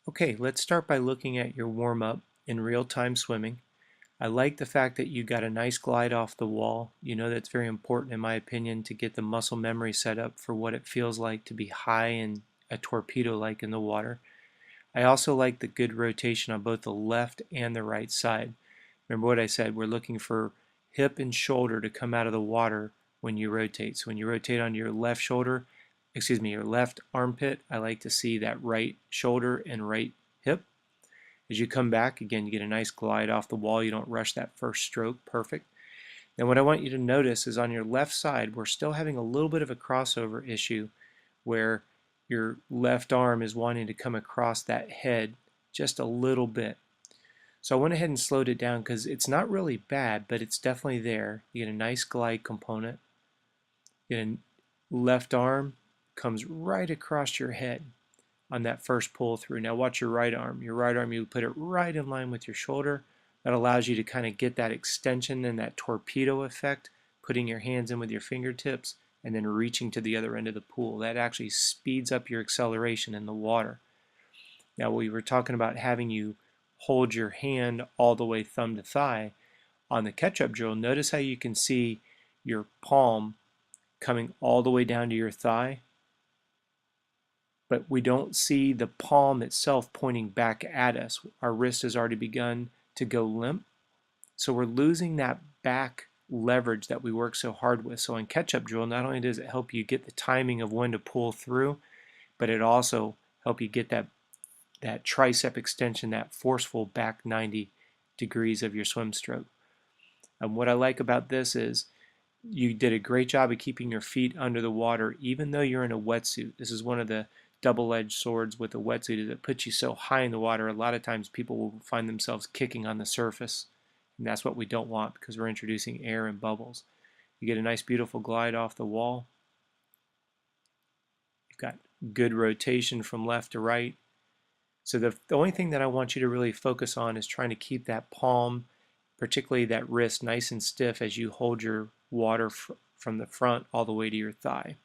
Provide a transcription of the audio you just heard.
Okay, let's start by looking at your warm-up in real-time swimming. I like the fact that you got a nice glide off the wall. You know that's very important in my opinion to get the muscle memory set up for what it feels like to be high and a torpedo like in the water. I also like the good rotation on both the left and the right side. Remember what I said, we're looking for hip and shoulder to come out of the water when you rotate. So when you rotate on your left shoulder, your left armpit, I like to see that right shoulder and right hip. As you come back, again, you get a nice glide off the wall. You don't rush that first stroke. Perfect. Then what I want you to notice is on your left side, we're still having a little bit of a crossover issue where your left arm is wanting to come across that head just a little bit. So I went ahead and slowed it down because it's not really bad, but it's definitely there. You get a nice glide component. You get a left arm comes right across your head on that first pull through. Now watch your right arm. Your right arm, you put it right in line with your shoulder. That allows you to kind of get that extension and that torpedo effect, putting your hands in with your fingertips and then reaching to the other end of the pool. That actually speeds up your acceleration in the water. Now we were talking about having you hold your hand all the way thumb to thigh. On the catch-up drill, notice how you can see your palm coming all the way down to your thigh, but we don't see the palm itself pointing back at us. Our wrist has already begun to go limp, so we're losing that back leverage that we work so hard with. So in catch-up drill, not only does it help you get the timing of when to pull through, but it also helps you get that tricep extension, that forceful back 90 degrees of your swim stroke. And what I like about this is you did a great job of keeping your feet under the water even though you're in a wetsuit. This is one of the double-edged swords with a wetsuit, is it puts you so high in the water. A lot of times people will find themselves kicking on the surface, and that's what we don't want because we're introducing air and bubbles. You get a nice beautiful glide off the wall. You've got good rotation from left to right. So the only thing that I want you to really focus on is trying to keep that palm, particularly that wrist, nice and stiff as you hold your water from the front all the way to your thigh.